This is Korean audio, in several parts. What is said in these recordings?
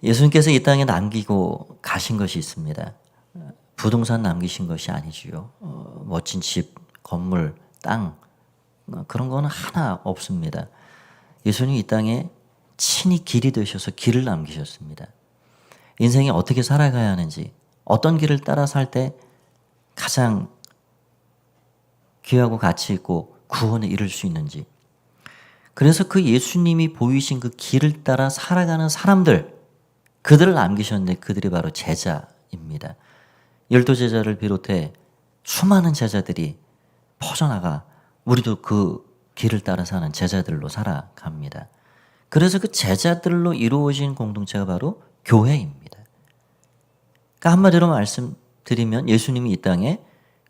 예수님께서 이 땅에 남기고 가신 것이 있습니다. 부동산 남기신 것이 아니지요. 멋진 집, 건물, 땅 그런 거는 하나 없습니다. 예수님이 이 땅에 친히 길이 되셔서 길을 남기셨습니다. 인생이 어떻게 살아가야 하는지, 어떤 길을 따라 살 때 가장 귀하고 가치 있고 구원에 이룰 수 있는지. 그래서 그 예수님이 보이신 그 길을 따라 살아가는 사람들, 그들을 남기셨는데 그들이 바로 제자입니다. 12제자를 비롯해 수많은 제자들이 퍼져나가 우리도 그 길을 따라 사는 제자들로 살아갑니다. 그래서 그 제자들로 이루어진 공동체가 바로 교회입니다. 그러니까 한마디로 말씀드리면 예수님이 이 땅에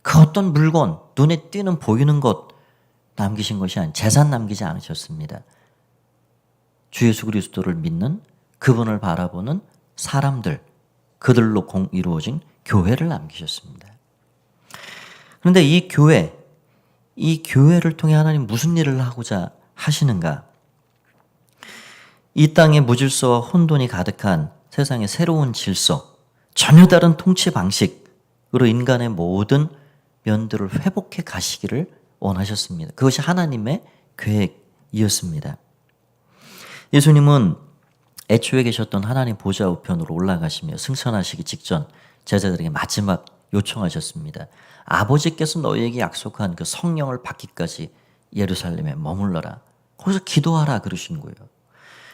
그 어떤 물건, 눈에 띄는 보이는 것 남기신 것이 아닌 재산 남기지 않으셨습니다. 주 예수 그리스도를 믿는 그분을 바라보는 사람들, 그들로 이루어진 교회를 남기셨습니다. 그런데 이 교회를 통해 하나님 무슨 일을 하고자 하시는가? 이 땅에 무질서와 혼돈이 가득한 세상의 새로운 질서, 전혀 다른 통치 방식으로 인간의 모든 면들을 회복해 가시기를 원하셨습니다. 그것이 하나님의 계획이었습니다. 예수님은 애초에 계셨던 하나님 보좌 우편으로 올라가시며 승천하시기 직전 제자들에게 마지막 요청하셨습니다. 아버지께서 너희에게 약속한 그 성령을 받기까지 예루살렘에 머물러라. 거기서 기도하라 그러신 거예요.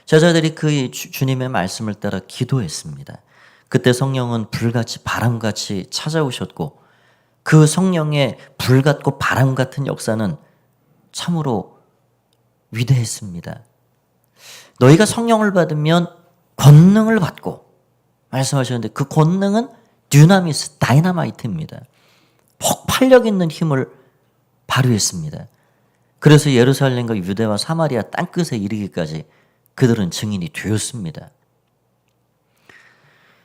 제자들이 그 주님의 말씀을 따라 기도했습니다. 그때 성령은 불같이 바람같이 찾아오셨고 그 성령의 불 같고 바람 같은 역사는 참으로 위대했습니다. 너희가 성령을 받으면 권능을 받고 말씀하셨는데 그 권능은 듀나미스, 다이나마이트입니다. 폭발력 있는 힘을 발휘했습니다. 그래서 예루살렘과 유대와 사마리아 땅끝에 이르기까지 그들은 증인이 되었습니다.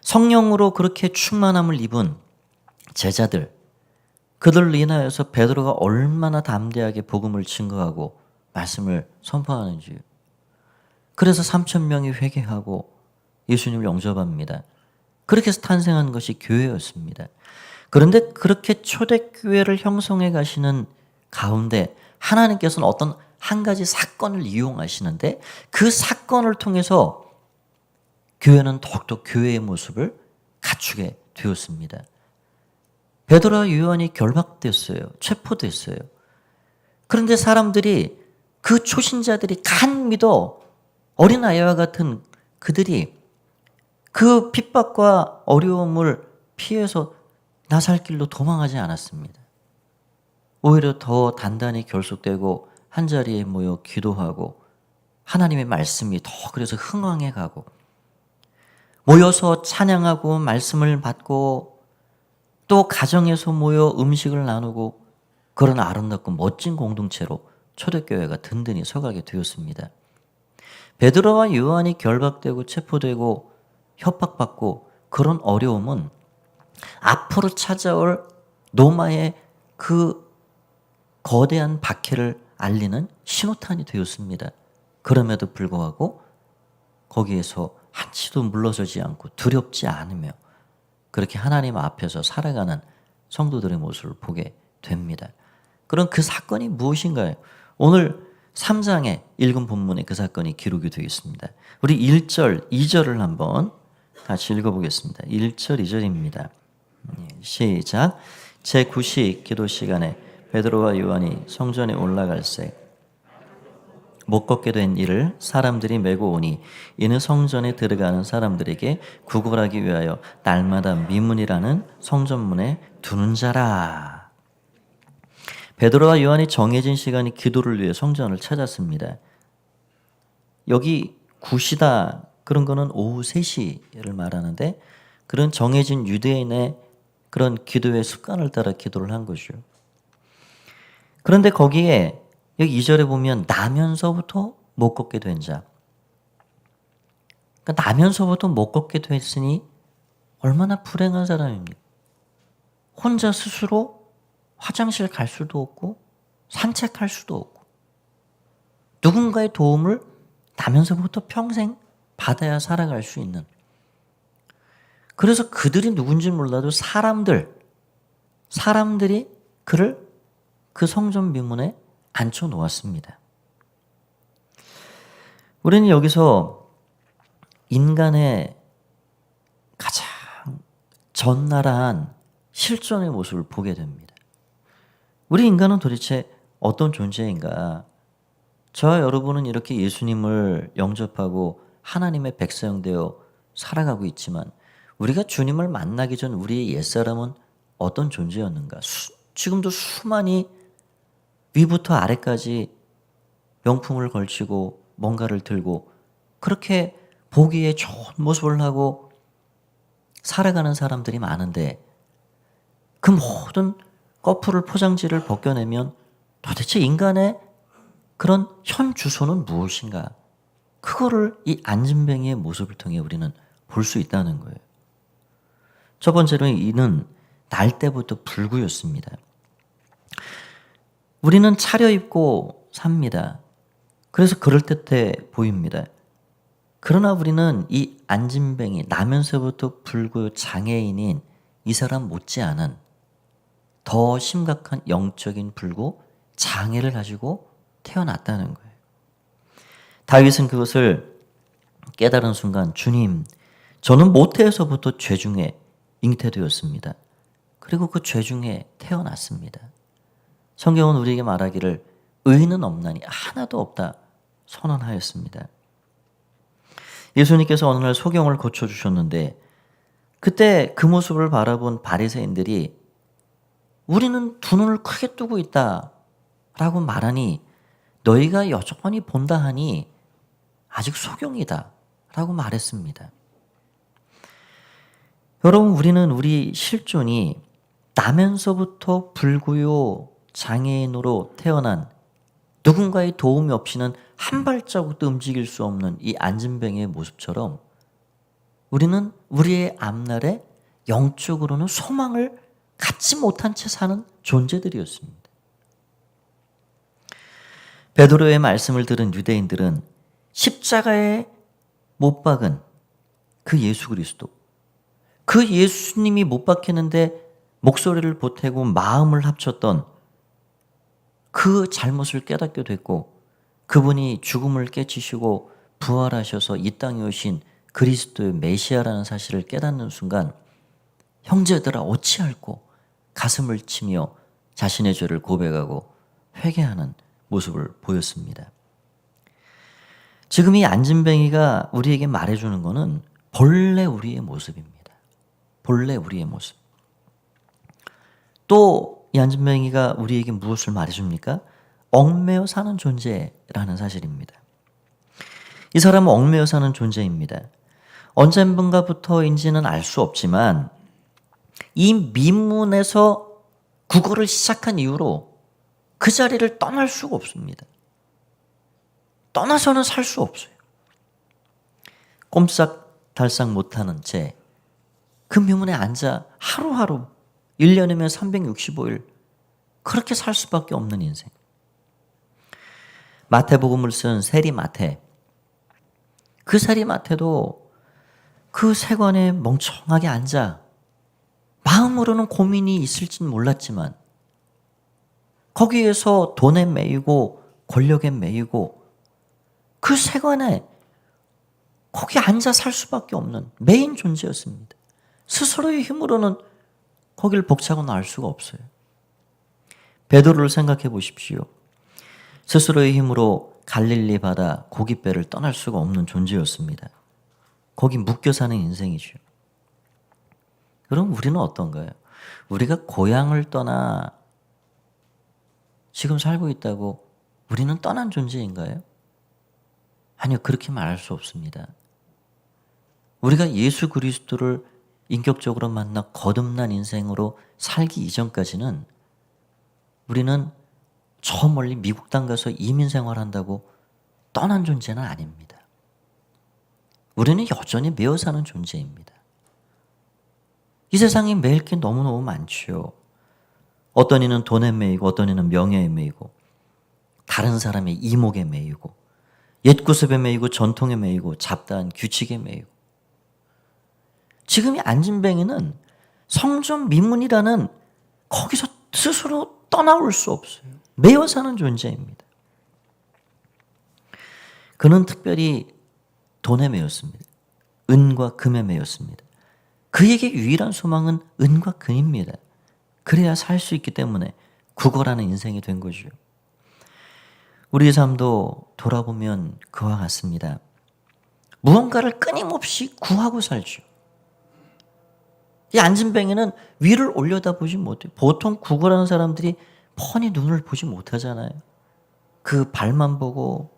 성령으로 그렇게 충만함을 입은 제자들, 그들로 인하여서 베드로가 얼마나 담대하게 복음을 증거하고 말씀을 선포하는지요. 그래서 3,000명이 회개하고 예수님을 영접합니다. 그렇게 해서 탄생한 것이 교회였습니다. 그런데 그렇게 초대교회를 형성해 가시는 가운데 하나님께서는 어떤 한 가지 사건을 이용하시는데 그 사건을 통해서 교회는 더욱더 교회의 모습을 갖추게 되었습니다. 베드로와 요한이 결박됐어요. 체포됐어요. 그런데 사람들이 그 초신자들이 간 믿어 어린아이와 같은 그들이 그 핍박과 어려움을 피해서 나살길로 도망하지 않았습니다. 오히려 더 단단히 결속되고 한자리에 모여 기도하고 하나님의 말씀이 더 그래서 흥왕해 가고 모여서 찬양하고 말씀을 받고 또 가정에서 모여 음식을 나누고 그런 아름답고 멋진 공동체로 초대교회가 든든히 서가게 되었습니다. 베드로와 요한이 결박되고 체포되고 협박받고 그런 어려움은 앞으로 찾아올 노마의 그 거대한 박해를 알리는 신호탄이 되었습니다. 그럼에도 불구하고 거기에서 한치도 물러서지 않고 두렵지 않으며 그렇게 하나님 앞에서 살아가는 성도들의 모습을 보게 됩니다. 그럼 그 사건이 무엇인가요? 오늘 3장에 읽은 본문에 그 사건이 기록이 되어 있습니다. 우리 1절, 2절을 한번 같이 읽어보겠습니다. 1절, 2절입니다. 시작. 제9시 기도 시간에 베드로와 요한이 성전에 올라갈새 못 걷게 된 이를 사람들이 메고 오니 이는 성전에 들어가는 사람들에게 구걸하기 위하여 날마다 미문이라는 성전문에 두는 자라. 베드로와 요한이 정해진 시간에 기도를 위해 성전을 찾았습니다. 여기 구시다 그런 거는 오후 3시를 말하는데 그런 정해진 유대인의 그런 기도의 습관을 따라 기도를 한 거죠. 그런데 거기에 여기 2절에 보면 나면서부터 못 걷게 된 자. 그러니까 나면서부터 못 걷게 됐으니 얼마나 불행한 사람입니까? 혼자 스스로 화장실 갈 수도 없고 산책할 수도 없고 누군가의 도움을 나면서부터 평생 받아야 살아갈 수 있는 그래서 그들이 누군지 몰라도 사람들이 그를 그 성전 미문에 앉혀 놓았습니다. 우리는 여기서 인간의 가장 적나라한 실존의 모습을 보게 됩니다. 우리 인간은 도대체 어떤 존재인가? 저와 여러분은 이렇게 예수님을 영접하고 하나님의 백성 되어 살아가고 있지만 우리가 주님을 만나기 전 우리의 옛사람은 어떤 존재였는가? 지금도 수많이 위부터 아래까지 명품을 걸치고 뭔가를 들고 그렇게 보기에 좋은 모습을 하고 살아가는 사람들이 많은데 그 모든 꺼풀을 포장지를 벗겨내면 도대체 인간의 그런 현 주소는 무엇인가? 그거를 이 안진뱅이의 모습을 통해 우리는 볼 수 있다는 거예요. 첫 번째로는 이는 날 때부터 불구였습니다. 우리는 차려입고 삽니다. 그래서 그럴듯해 보입니다. 그러나 우리는 이 안진뱅이, 나면서부터 불구 장애인인 이 사람 못지않은 더 심각한 영적인 불구 장애를 가지고 태어났다는 거예요. 다윗은 그것을 깨달은 순간 주님, 저는 모태에서부터 죄중에 잉태되었습니다. 그리고 그 죄중에 태어났습니다. 성경은 우리에게 말하기를 의인은 없나니 하나도 없다 선언하였습니다. 예수님께서 어느 날 소경을 고쳐주셨는데 그때 그 모습을 바라본 바리새인들이 우리는 두 눈을 크게 뜨고 있다 라고 말하니 너희가 여전히 본다 하니 아직 소경이다 라고 말했습니다. 여러분, 우리는 우리 실존이 나면서부터 불구요 장애인으로 태어난 누군가의 도움이 없이는 한 발자국도 움직일 수 없는 이 안진뱅이의 모습처럼 우리는 우리의 앞날에 영적으로는 소망을 갖지 못한 채 사는 존재들이었습니다. 베드로의 말씀을 들은 유대인들은 십자가에 못 박은 그 예수 그리스도, 그 예수님이 못 박히는데 목소리를 보태고 마음을 합쳤던 그 잘못을 깨닫게 됐고 그분이 죽음을 깨치시고 부활하셔서 이 땅에 오신 그리스도의 메시아라는 사실을 깨닫는 순간 형제들아 어찌할꼬 가슴을 치며 자신의 죄를 고백하고 회개하는 모습을 보였습니다. 지금 이 안진뱅이가 우리에게 말해주는 것은 본래 우리의 모습입니다. 본래 우리의 모습. 또 이 안진뱅이가 우리에게 무엇을 말해줍니까? 얽매여 사는 존재라는 사실입니다. 이 사람은 얽매여 사는 존재입니다. 언젠가부터인지는 알 수 없지만 이 미문에서 국어를 시작한 이후로 그 자리를 떠날 수가 없습니다. 떠나서는 살 수 없어요. 꼼짝달싹 못하는 채 그 미문에 앉아 하루하루 1년이면 365일 그렇게 살 수밖에 없는 인생. 마태복음을 쓴 세리마태, 그 세리마태도 그 세관에 멍청하게 앉아 마음으로는 고민이 있을진 몰랐지만 거기에서 돈에 매이고 권력에 매이고 그 세관에 거기 앉아 살 수밖에 없는 메인 존재였습니다. 스스로의 힘으로는 거기를 벅차고 나올 수가 없어요. 베드로를 생각해 보십시오. 스스로의 힘으로 갈릴리 바다 고깃배를 떠날 수가 없는 존재였습니다. 거기 묶여 사는 인생이죠. 그럼 우리는 어떤가요? 우리가 고향을 떠나 지금 살고 있다고 우리는 떠난 존재인가요? 아니요, 그렇게 말할 수 없습니다. 우리가 예수 그리스도를 인격적으로 만나 거듭난 인생으로 살기 이전까지는 우리는 저 멀리 미국 땅 가서 이민 생활한다고 떠난 존재는 아닙니다. 우리는 여전히 매여 사는 존재입니다. 이 세상에 매일 게 너무너무 많죠. 어떤 이는 돈에 매이고 어떤 이는 명예에 매이고 다른 사람의 이목에 매이고 옛 구습에 매이고 전통에 매이고 잡다한 규칙에 매이고 지금 이 안진뱅이는 성전 미문이라는 거기서 스스로 떠나올 수 없어요. 매여 사는 존재입니다. 그는 특별히 돈에 매였습니다. 은과 금에 매였습니다. 그에게 유일한 소망은 은과 금입니다. 그래야 살 수 있기 때문에 구걸하는 인생이 된 거죠. 우리의 삶도 돌아보면 그와 같습니다. 무언가를 끊임없이 구하고 살죠. 이 안진뱅이는 위를 올려다보지 못해요. 보통 구걸하는 사람들이 뻔히 눈을 보지 못하잖아요. 그 발만 보고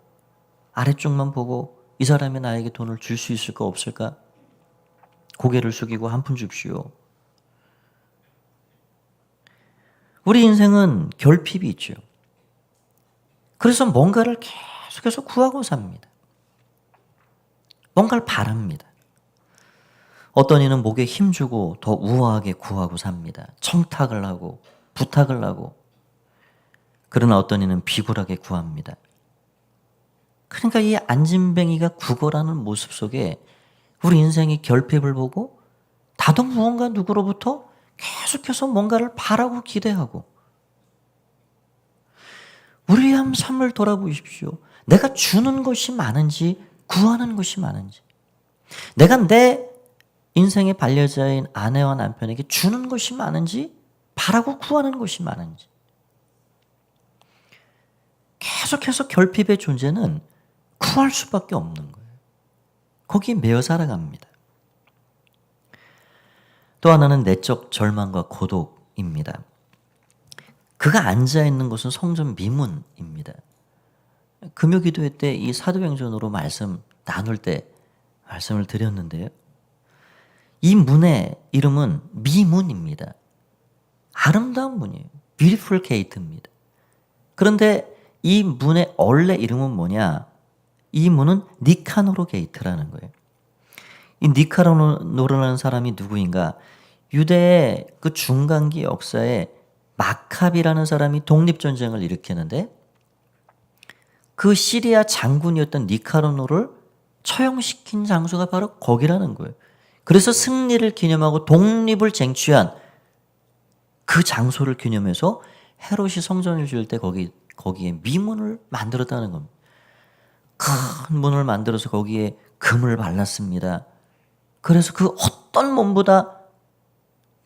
아래쪽만 보고 이 사람이 나에게 돈을 줄 수 있을까 없을까? 고개를 숙이고 한 푼 줍시오. 우리 인생은 결핍이 있죠. 그래서 뭔가를 계속해서 구하고 삽니다. 뭔가를 바랍니다. 어떤 이는 목에 힘주고 더 우아하게 구하고 삽니다. 청탁을 하고 부탁을 하고. 그러나 어떤 이는 비굴하게 구합니다. 그러니까 이 안진뱅이가 구걸하는 모습 속에 우리 인생의 결핍을 보고 나도 무언가 누구로부터 계속해서 뭔가를 바라고 기대하고. 우리의 삶을 돌아보십시오. 내가 주는 것이 많은지 구하는 것이 많은지. 내가 내 인생의 반려자인 아내와 남편에게 주는 것이 많은지 바라고 구하는 것이 많은지. 계속해서 결핍의 존재는 구할 수밖에 없는 거예요. 거기에 매여 살아갑니다. 또 하나는 내적 절망과 고독입니다. 그가 앉아있는 곳은 성전 미문입니다. 금요기도회 때 이 사도행전으로 말씀 나눌 때 말씀을 드렸는데요. 이 문의 이름은 미문입니다. 아름다운 문이에요. Beautiful Gate입니다. 그런데 이 문의 원래 이름은 뭐냐? 이 문은 니카노르 게이트라는 거예요. 이 니카노르라는 사람이 누구인가? 유대의 그 중간기 역사에 마캅이라는 사람이 독립전쟁을 일으키는데 그 시리아 장군이었던 니카노르를 처형시킨 장소가 바로 거기라는 거예요. 그래서 승리를 기념하고 독립을 쟁취한 그 장소를 기념해서 헤롯이 성전을 지을 때 거기에 미문을 만들었다는 겁니다. 큰 문을 만들어서 거기에 금을 발랐습니다. 그래서 그 어떤 문보다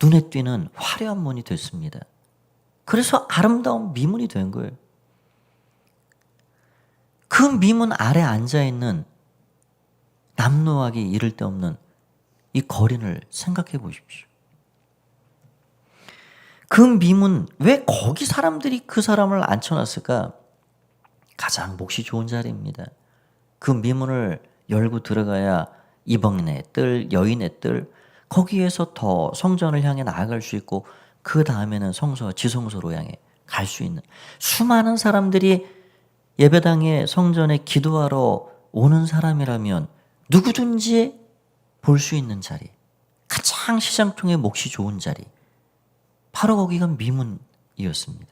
눈에 띄는 화려한 문이 됐습니다. 그래서 아름다운 미문이 된 거예요. 그 미문 아래 앉아있는 남노하기 이를 데 없는 이 거린을 생각해 보십시오. 그 미문, 왜 거기 사람들이 그 사람을 앉혀놨을까? 가장 몫이 좋은 자리입니다. 그 미문을 열고 들어가야 이방인의 뜰, 여인의 뜰, 거기에서 더 성전을 향해 나아갈 수 있고 그 다음에는 성소와 지성소로 향해 갈 수 있는 수많은 사람들이 예배당에 성전에 기도하러 오는 사람이라면 누구든지 볼 수 있는 자리, 가장 시장통의 몫이 좋은 자리, 바로 거기가 미문이었습니다.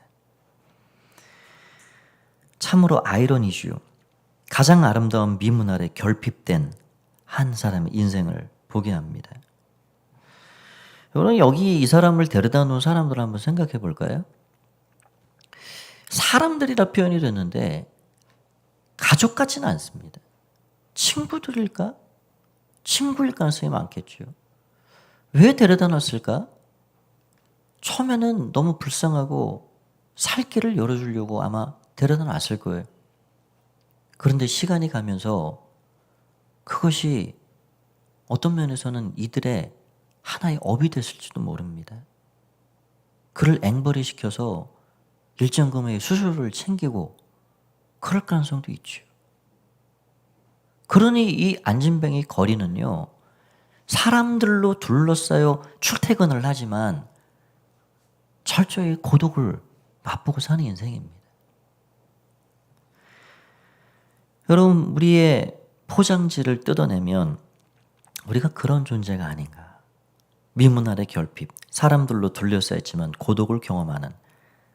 참으로 아이러니지요. 가장 아름다운 미문 아래 결핍된 한 사람의 인생을 보게 합니다. 여러분, 여기 이 사람을 데려다 놓은 사람들 한번 생각해 볼까요? 사람들이라 표현이 됐는데 가족 같지는 않습니다. 친구들일까? 친구일 가능성이 많겠죠. 왜 데려다 놨을까? 처음에는 너무 불쌍하고 살 길을 열어주려고 아마 데려다 놨을 거예요. 그런데 시간이 가면서 그것이 어떤 면에서는 이들의 하나의 업이 됐을지도 모릅니다. 그를 앵벌이 시켜서 일정 금액의 수술을 챙기고 그럴 가능성도 있죠. 그러니 이 안진뱅이 거리는요, 사람들로 둘러싸여 출퇴근을 하지만 철저히 고독을 맛보고 사는 인생입니다. 여러분, 우리의 포장지를 뜯어내면 우리가 그런 존재가 아닌가. 미문 아래 결핍, 사람들로 둘러싸였지만 고독을 경험하는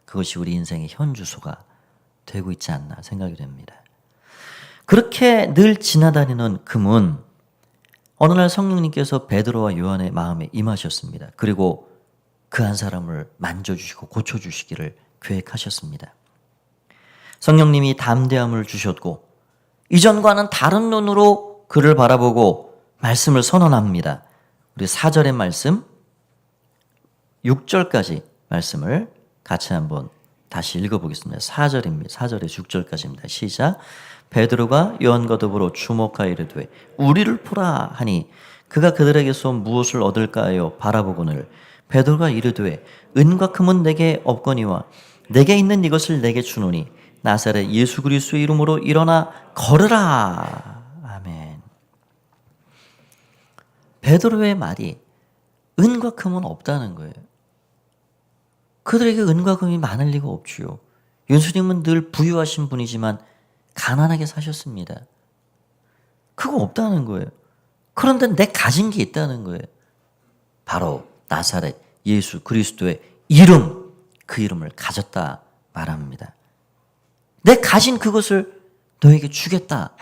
그것이 우리 인생의 현주소가 되고 있지 않나 생각이 됩니다. 그렇게 늘 지나다니는 그 문, 어느 날 성령님께서 베드로와 요한의 마음에 임하셨습니다. 그리고 그 한 사람을 만져주시고 고쳐주시기를 계획하셨습니다. 성령님이 담대함을 주셨고 이전과는 다른 눈으로 그를 바라보고 말씀을 선언합니다. 우리 4절의 말씀, 6절까지 말씀을 같이 한번 다시 읽어보겠습니다. 4절입니다. 4절에서 6절까지입니다. 시작. 베드로가 요한과 더불어 주목하여 이르되 우리를 보라 하니 그가 그들에게서 무엇을 얻을까요? 바라보거늘 베드로가 이르되 은과 금은 내게 없거니와 내게 있는 이것을 내게 주노니 나사렛 예수 그리스도의 이름으로 일어나 걸으라. 아멘. 베드로의 말이 은과 금은 없다는 거예요. 그들에게 은과 금이 많을 리가 없지요. 예수님은 늘 부유하신 분이지만 가난하게 사셨습니다. 그거 없다는 거예요. 그런데 내 가진 게 있다는 거예요. 바로 나사렛 예수 그리스도의 이름, 그 이름을 가졌다 말합니다. 내 가진 그것을 너에게 주겠다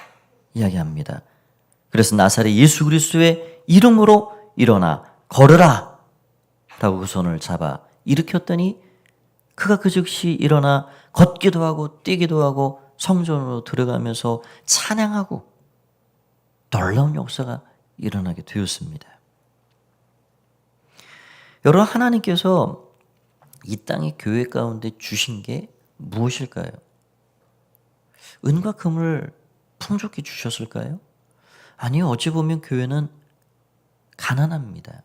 이야기합니다. 그래서 나사렛 예수 그리스도의 이름으로 일어나 걸으라 라고 그 손을 잡아 일으켰더니 그가 그 즉시 일어나 걷기도 하고 뛰기도 하고 성전으로 들어가면서 찬양하고 놀라운 역사가 일어나게 되었습니다. 여러분, 하나님께서 이 땅의 교회 가운데 주신 게 무엇일까요? 은과 금을 풍족히 주셨을까요? 아니요. 어찌 보면 교회는 가난합니다.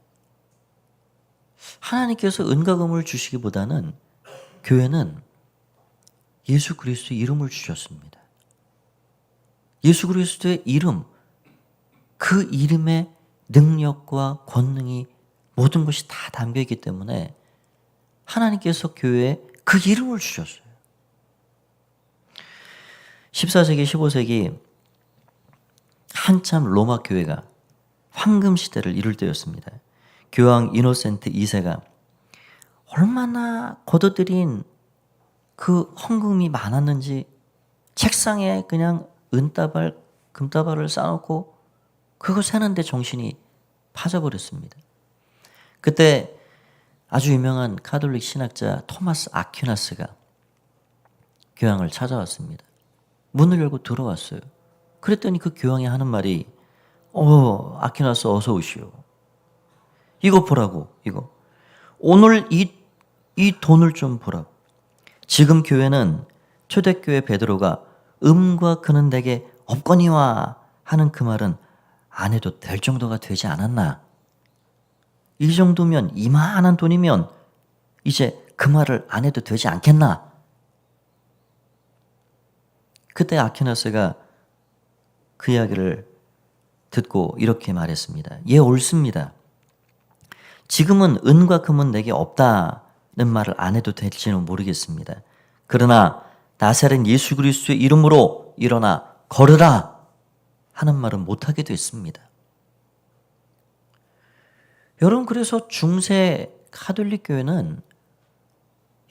하나님께서 은과 금을 주시기보다는 교회는 예수 그리스도의 이름을 주셨습니다. 예수 그리스도의 이름, 그 이름의 능력과 권능이 모든 것이 다 담겨있기 때문에 하나님께서 교회에 그 이름을 주셨어요. 14세기, 15세기 한참 로마 교회가 황금 시대를 이룰 때였습니다. 교황 이노센트 2세가 얼마나 거둬들인 그 헌금이 많았는지 책상에 그냥 은다발, 금다발을 쌓아놓고 그거 세는데 정신이 파져버렸습니다. 그때 아주 유명한 카톨릭 신학자 토마스 아퀴나스가 교황을 찾아왔습니다. 문을 열고 들어왔어요. 그랬더니 그 교황이 하는 말이 아퀴나스 어서 오시오. 이거 보라고, 이거. 오늘 이 돈을 좀 보라고. 지금 교회는 초대교회 베드로가 음과 금은 내게 없거니와 하는 그 말은 안 해도 될 정도가 되지 않았나? 이 정도면, 이만한 돈이면 이제 그 말을 안 해도 되지 않겠나? 그때 아퀴나스가 그 이야기를 듣고 이렇게 말했습니다. 예, 옳습니다. 지금은 은과 금은 내게 없다는 말을 안 해도 될지는 모르겠습니다. 그러나 나사렛 예수 그리스도의 이름으로 일어나 걸으라 하는 말은 못하게 됐습니다. 여러분, 그래서 중세 카톨릭 교회는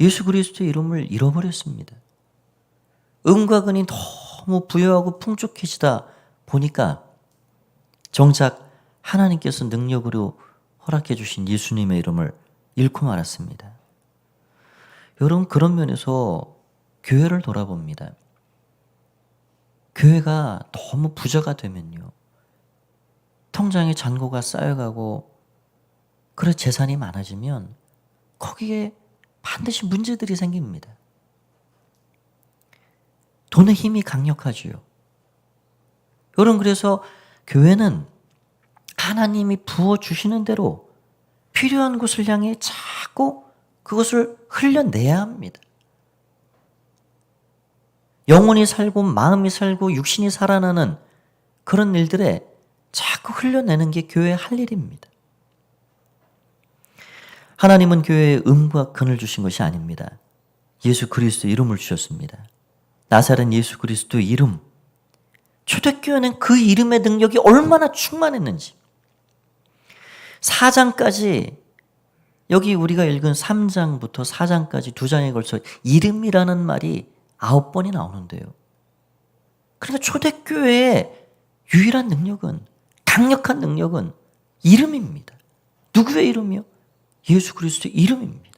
예수 그리스도의 이름을 잃어버렸습니다. 은과 금이 너무 부유하고 풍족해지다 보니까 정작 하나님께서 능력으로 허락해 주신 예수님의 이름을 잃고 말았습니다. 여러분, 그런 면에서 교회를 돌아봅니다. 교회가 너무 부자가 되면요, 통장에 잔고가 쌓여가고 그래 재산이 많아지면 거기에 반드시 문제들이 생깁니다. 돈의 힘이 강력하지요. 여러분, 그래서 교회는 하나님이 부어주시는 대로 필요한 곳을 향해 자꾸 그것을 흘려내야 합니다. 영혼이 살고 마음이 살고 육신이 살아나는 그런 일들에 자꾸 흘려내는 게 교회의 할 일입니다. 하나님은 교회에 음과 금을 주신 것이 아닙니다. 예수 그리스도의 이름을 주셨습니다. 나사렛 예수 그리스도의 이름. 초대교회는 그 이름의 능력이 얼마나 충만했는지. 4장까지, 여기 우리가 읽은 3장부터 4장까지 2장에 걸쳐 이름이라는 말이 9번이 나오는데요. 그러니까 초대교회의 유일한 능력은 강력한 능력은 이름입니다. 누구의 이름이요? 예수 그리스도의 이름입니다.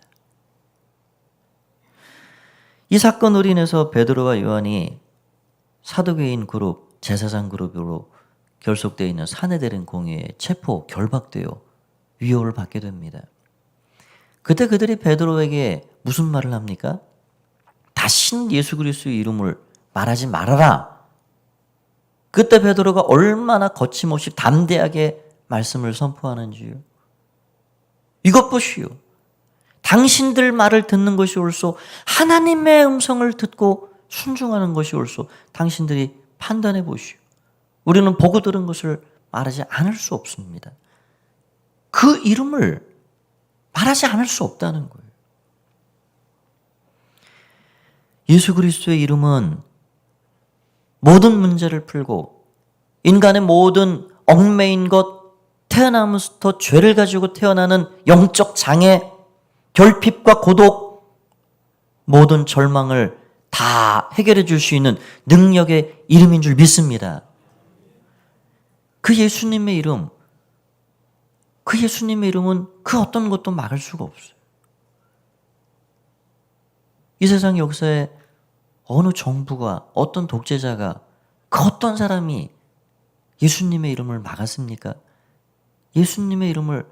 이 사건으로 인해서 베드로와 요한이 사두개인 그룹, 제사장 그룹으로 결속되어 있는 사내들인 공회에 체포, 결박되어 위협을 받게 됩니다. 그때 그들이 베드로에게 무슨 말을 합니까? 다신 예수 그리스도의 이름을 말하지 말아라. 그때 베드로가 얼마나 거침없이 담대하게 말씀을 선포하는지요. 이것 보시오. 당신들 말을 듣는 것이 옳소. 하나님의 음성을 듣고 순종하는 것이 옳소. 당신들이 판단해 보시오. 우리는 보고 들은 것을 말하지 않을 수 없습니다. 그 이름을 말하지 않을 수 없다는 거예요. 예수 그리스도의 이름은 모든 문제를 풀고 인간의 모든 얽매인 것, 태어나면서부터 죄를 가지고 태어나는 영적 장애, 결핍과 고독, 모든 절망을 다 해결해 줄 수 있는 능력의 이름인 줄 믿습니다. 그 예수님의 이름, 그 예수님의 이름은 그 어떤 것도 막을 수가 없어요. 이 세상 역사에 어느 정부가, 어떤 독재자가, 그 어떤 사람이 예수님의 이름을 막았습니까? 예수님의 이름을,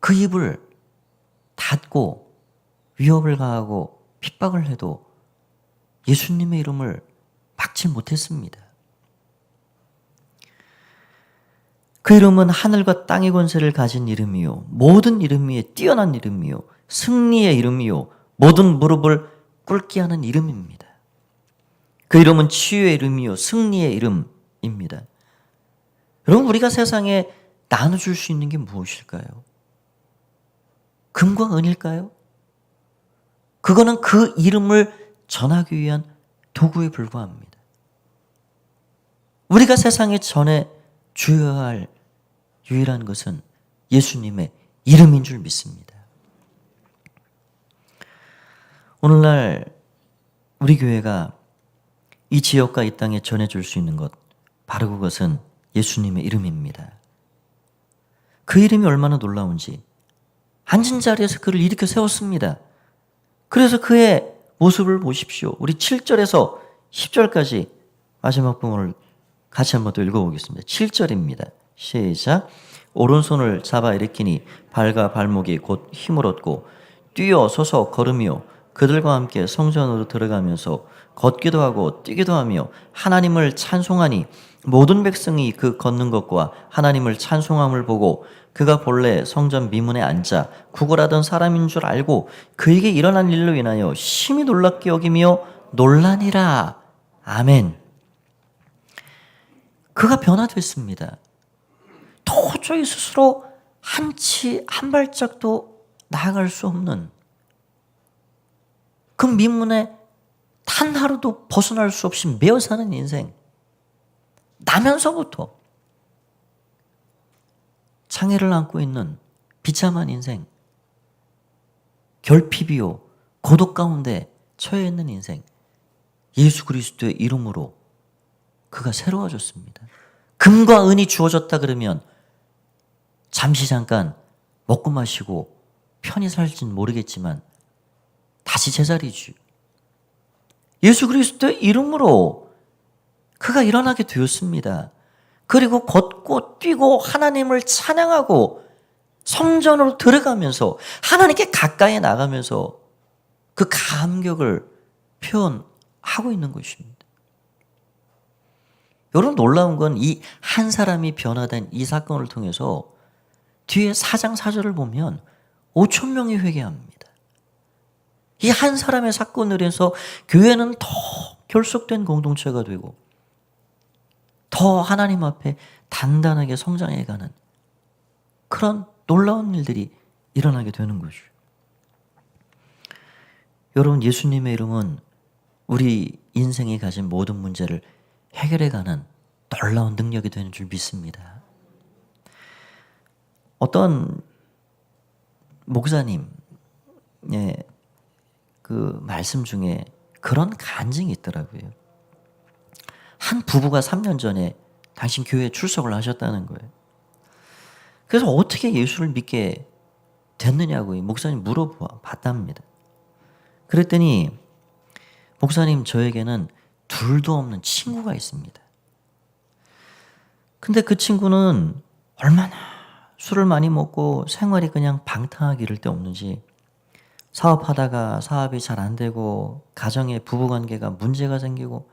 그 입을 닫고 위협을 가하고 핍박을 해도 예수님의 이름을 막지 못했습니다. 그 이름은 하늘과 땅의 권세를 가진 이름이요, 모든 이름 위에 뛰어난 이름이요, 승리의 이름이요, 모든 무릎을 꿇게 하는 이름입니다. 그 이름은 치유의 이름이요, 승리의 이름입니다. 여러분, 우리가 세상에 나눠줄 수 있는 게 무엇일까요? 금과 은일까요? 그거는 그 이름을 전하기 위한 도구에 불과합니다. 우리가 세상에 전해 주어야 할 유일한 것은 예수님의 이름인 줄 믿습니다. 오늘날 우리 교회가 이 지역과 이 땅에 전해줄 수 있는 것, 바로 그것은 예수님의 이름입니다. 그 이름이 얼마나 놀라운지 앉은 자리에서 그를 일으켜 세웠습니다. 그래서 그의 모습을 보십시오. 우리 7절에서 10절까지 마지막 부분을 같이 한번 또 읽어보겠습니다. 7절입니다. 시작. 오른손을 잡아 일으키니 발과 발목이 곧 힘을 얻고 뛰어 서서 걸으며 그들과 함께 성전으로 들어가면서 걷기도 하고 뛰기도 하며 하나님을 찬송하니 모든 백성이 그 걷는 것과 하나님을 찬송함을 보고 그가 본래 성전 미문에 앉아 구걸하던 사람인 줄 알고 그에게 일어난 일로 인하여 심히 놀랍게 여기며 놀라니라. 아멘. 그가 변화됐습니다. 도저히 스스로 한 발짝도 나아갈 수 없는 그 미문에 단 하루도 벗어날 수 없이 매어 사는 인생. 나면서부터 장애를 안고 있는 비참한 인생. 결핍이요, 고독 가운데 처해 있는 인생. 예수 그리스도의 이름으로 그가 새로워졌습니다. 금과 은이 주어졌다 그러면 잠시 잠깐 먹고 마시고 편히 살진 모르겠지만 다시 제자리죠. 예수 그리스도의 이름으로 그가 일어나게 되었습니다. 그리고 걷고 뛰고 하나님을 찬양하고 성전으로 들어가면서 하나님께 가까이 나가면서 그 감격을 표현하고 있는 것입니다. 여러분, 놀라운 건 이 한 사람이 변화된 이 사건을 통해서 뒤에 4장 4절을 보면 5천 명이 회개합니다. 이 한 사람의 사건으로 해서 교회는 더 결속된 공동체가 되고 더 하나님 앞에 단단하게 성장해가는 그런 놀라운 일들이 일어나게 되는 거죠. 여러분, 예수님의 이름은 우리 인생이 가진 모든 문제를 해결해가는 놀라운 능력이 되는 줄 믿습니다. 어떤 목사님의 그 말씀 중에 그런 간증이 있더라고요. 한 부부가 3년 전에 당신 교회에 출석을 하셨다는 거예요. 그래서 어떻게 예수를 믿게 됐느냐고 목사님 물어봤답니다. 그랬더니 목사님, 저에게는 둘도 없는 친구가 있습니다. 근데 그 친구는 얼마나 술을 많이 먹고 생활이 그냥 방탕하기 이를 데 없는지 사업하다가 사업이 잘 안 되고 가정의 부부관계가 문제가 생기고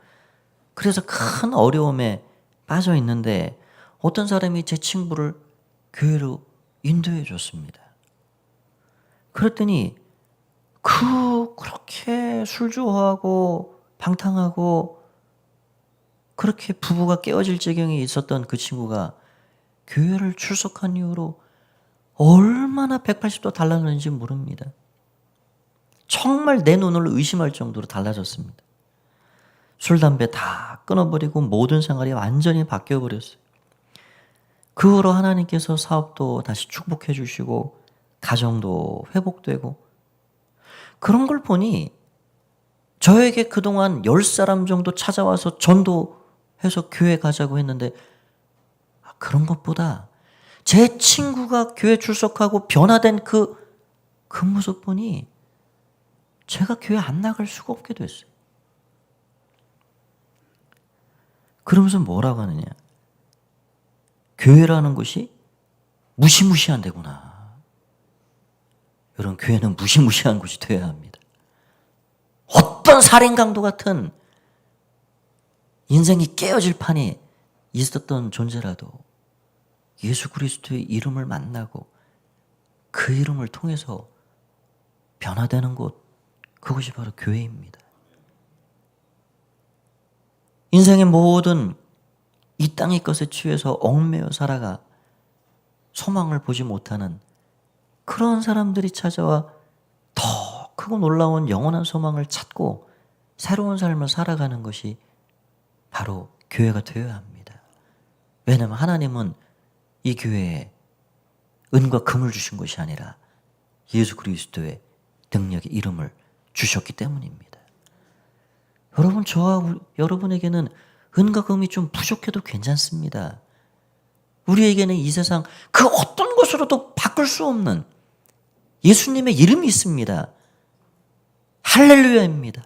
그래서 큰 어려움에 빠져 있는데 어떤 사람이 제 친구를 교회로 인도해 줬습니다. 그랬더니 그렇게 술 좋아하고 방탕하고 그렇게 부부가 깨어질 지경에 있었던 그 친구가 교회를 출석한 이후로 얼마나 180도 달라졌는지 모릅니다. 정말 내 눈을 의심할 정도로 달라졌습니다. 술, 담배 다 끊어버리고 모든 생활이 완전히 바뀌어버렸어요. 그 후로 하나님께서 사업도 다시 축복해 주시고 가정도 회복되고 그런 걸 보니 저에게 그동안 10사람 정도 찾아와서 전도해서 교회 가자고 했는데 그런 것보다 제 친구가 교회 출석하고 변화된 그 모습 보니 제가 교회 안 나갈 수가 없게 됐어요. 그러면서 뭐라고 하느냐. 교회라는 것이 무시무시한 데구나. 여러분, 교회는 무시무시한 곳이 되어야 합니다. 어떤 살인강도 같은 인생이 깨어질 판이 있었던 존재라도 예수 그리스도의 이름을 만나고 그 이름을 통해서 변화되는 곳, 그것이 바로 교회입니다. 인생의 모든 이 땅의 것에 취해서 얽매여 살아가 소망을 보지 못하는 그런 사람들이 찾아와 더 크고 놀라운 영원한 소망을 찾고 새로운 삶을 살아가는 것이 바로 교회가 되어야 합니다. 왜냐하면 하나님은 이 교회에 은과 금을 주신 것이 아니라 예수 그리스도의 능력의 이름을 주셨기 때문입니다. 여러분, 저와 여러분에게는 은과 금이 좀 부족해도 괜찮습니다. 우리에게는 이 세상 그 어떤 것으로도 바꿀 수 없는 예수님의 이름이 있습니다. 할렐루야입니다.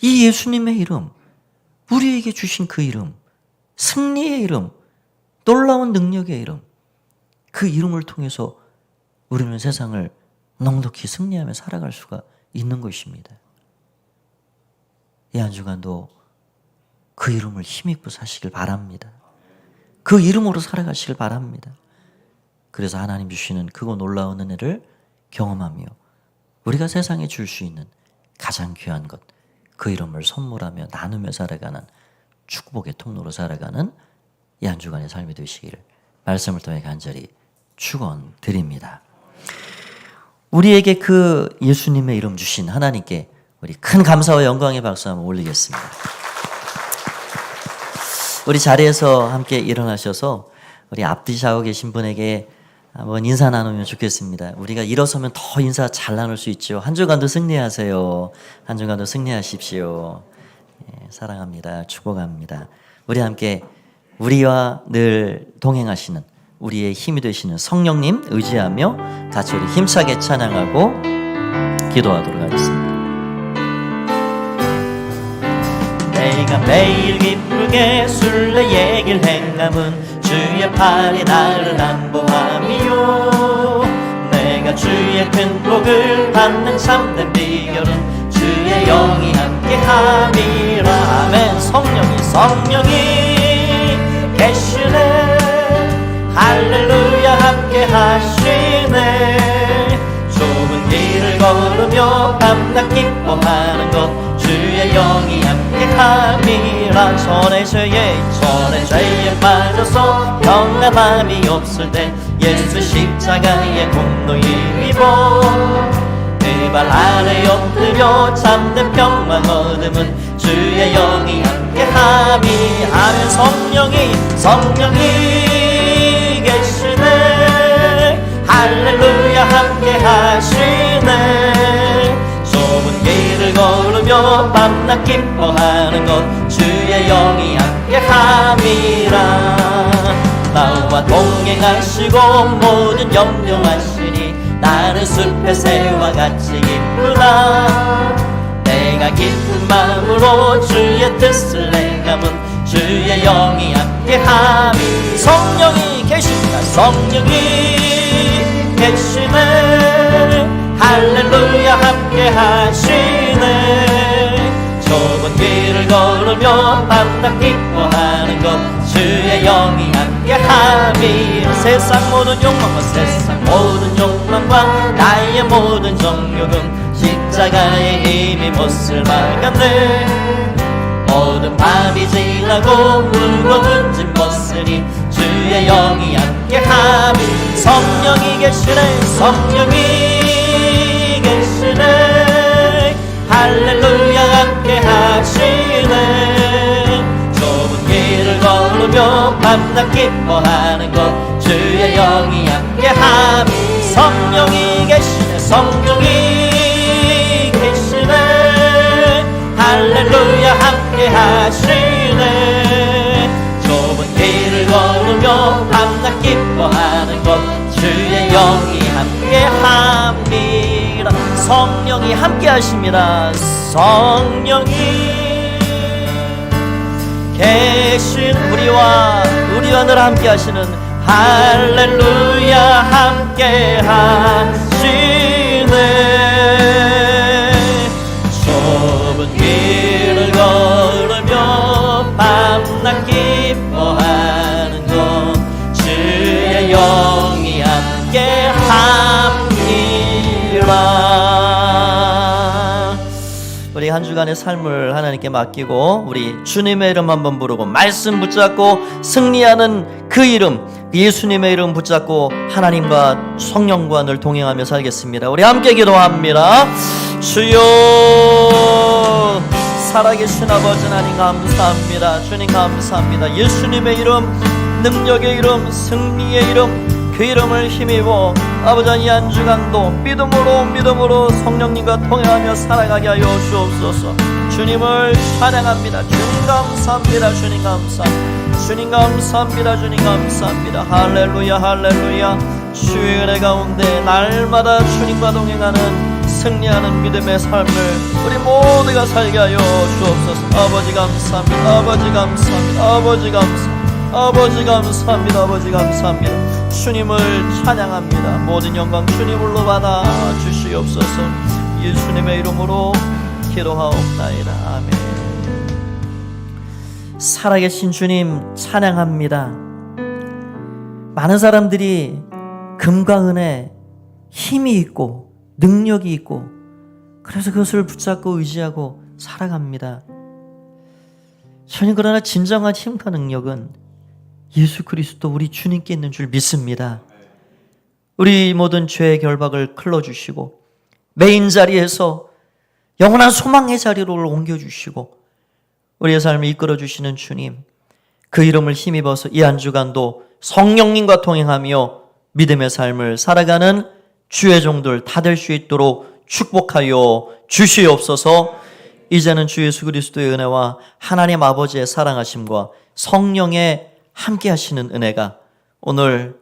이 예수님의 이름, 우리에게 주신 그 이름, 승리의 이름, 놀라운 능력의 이름, 그 이름을 통해서 우리는 세상을 넉넉히 승리하며 살아갈 수가 있는 것입니다. 이 한 주간도 그 이름을 힘입고 사시길 바랍니다. 그 이름으로 살아가시길 바랍니다. 그래서 하나님 주시는 그거 놀라운 은혜를 경험하며 우리가 세상에 줄 수 있는 가장 귀한 것, 그 이름을 선물하며 나누며 살아가는 축복의 통로로 살아가는 이 한 주간의 삶이 되시기를 말씀을 통해 간절히 축원드립니다. 우리에게 그 예수님의 이름 주신 하나님께 우리 큰 감사와 영광의 박수 한번 올리겠습니다. 우리 자리에서 함께 일어나셔서 우리 앞뒤 좌우 계신 분에게 한번 인사 나누면 좋겠습니다. 우리가 일어서면 더 인사 잘 나눌 수 있죠. 한 주간도 승리하세요. 한 주간도 승리하십시오. 사랑합니다. 축복합니다. 우리 함께 우리와 늘 동행하시는 우리의 힘이 되시는 성령님 의지하며 같이 우리 힘차게 찬양하고 기도하도록 하겠습니다. 내가 매일 기쁘게 술래 얘길 행함은 주의 팔이 나를 안보함이요. 내가 주의 큰 복을 받는 참된 비결은 주의 영이 함께함이라. 아멘. 성령이 계시네. 할렐루야 함께하시네. 좁은 길을 걸으며 밤낮 기뻐하는 것 주의 영이 함께함이라. 전의 죄에 빠져서 평안함이 없을 때 예수 십자가의 공로 힘입어 그 발 아래 엎드려 참된 평강 얻음은 주의 영이 함께함이. 아멘. 성령이 계시네. 할렐루야 함께하시네. 좁은 길을 걸으며 걸으며 밤낮 기뻐하는 것 주의 영이 함께함이라. 나와 동행하시고 모든 염려하시니 나는 숲의 새와 같이 기쁘다. 내가 기쁜 마음으로 주의 뜻을 행함은 주의 영이 함께함이. 성령이 계십니다. 성령이 계시네. 할렐루야 함께하시네. 좁은 길을 걸으며 밤낮 기뻐하는 것 주의 영이 함께함이. 세상 모든 욕망과 나의 모든 정욕은 십자가의 힘이 못을 막았네. 모든 밤이 지나고 무거운 짐 벗으니 주의 영이 함께함이. 성령이 계시네. 성령이 계시네. 할렐루야 함께하시네. 좁은 길을 걸으며 밤낮 기뻐하는 것 주의 영이 함께함이. 성령이 계시네. 성령이 계시네. 할렐루야 함께하시네. 좁은 길을 걸으며 밤낮 기뻐하는 것 주의 영이 함께합니다. 성령이 함께하십니다. 성령이 계신 우리와 늘 함께하시는 할렐루야 함께하시네. 좁은 길을 걸으며 밤낮 기뻐하는 것 주의 영이 함께함이라. 우리 한 주간의 삶을 하나님께 맡기고 우리 주님의 이름 한번 부르고 말씀 붙잡고 승리하는 그 이름, 예수님의 이름 붙잡고 하나님과 성령과 늘 동행하며 살겠습니다. 우리 함께 기도합니다. 주여, 살아계신 아버지 하나님 감사합니다. 주님 감사합니다. 예수님의 이름, 능력의 이름, 승리의 이름, 그 이름을 힘입어 아버지 이 한 주간도 믿음으로 성령님과 통행하며 살아가게 하여 주옵소서. 주님을 찬양합니다. 주님 감사합니다. 주님 감사합니다. 주님 감사합니다. 주님 감사합니다. 할렐루야 할렐루야. 주의 은혜 가운데 날마다 주님과 동행하는 승리하는 믿음의 삶을 우리 모두가 살게 하여 주옵소서. 아버지 감사합니다. 아버지 감사합니다. 아버지 감사합니다. 아버지 감사합니다. 아버지 감사합니다. 주님을 찬양합니다. 모든 영광 주님으로 받아 주시옵소서. 예수님의 이름으로 기도하옵나이다. 아멘. 살아계신 주님 찬양합니다. 많은 사람들이 금과 은에 힘이 있고 능력이 있고 그래서 그것을 붙잡고 의지하고 살아갑니다. 저는 그러나 진정한 힘과 능력은 예수 그리스도 우리 주님께 있는 줄 믿습니다. 우리 모든 죄의 결박을 클러주시고 메인 자리에서 영원한 소망의 자리로 옮겨주시고 우리의 삶을 이끌어주시는 주님, 그 이름을 힘입어서 이 한 주간도 성령님과 동행하며 믿음의 삶을 살아가는 주의 종들 다 될 수 있도록 축복하여 주시옵소서. 이제는 주 예수 그리스도의 은혜와 하나님 아버지의 사랑하심과 성령의 함께 하시는 은혜가 오늘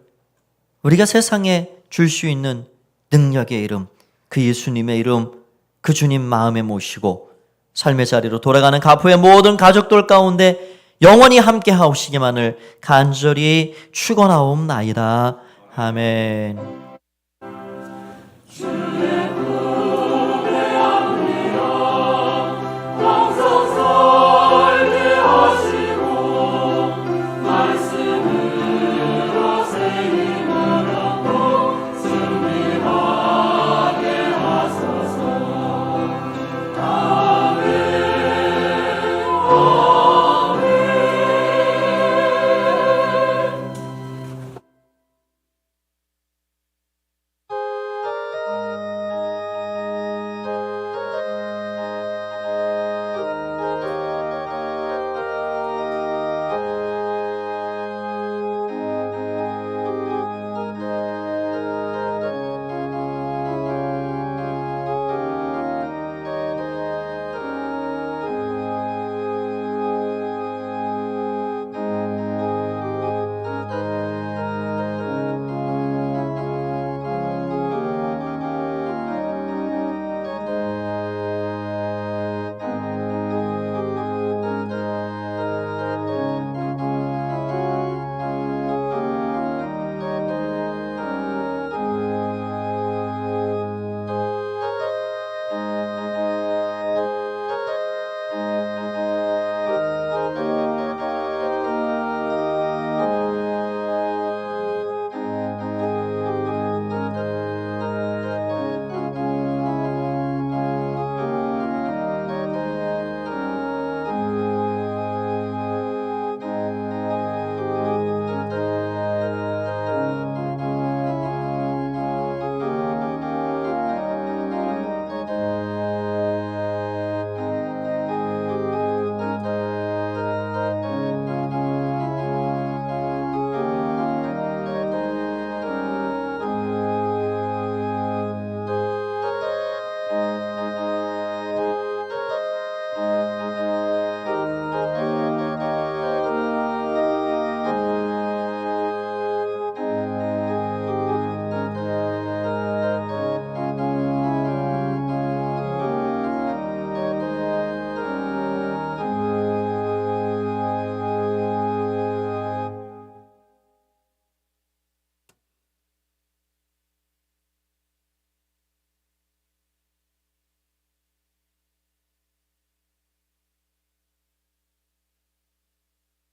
우리가 세상에 줄 수 있는 능력의 이름, 그 예수님의 이름, 그 주님 마음에 모시고 삶의 자리로 돌아가는 가포의 모든 가족들 가운데 영원히 함께 하옵시기만을 간절히 축원하옵나이다. 아멘.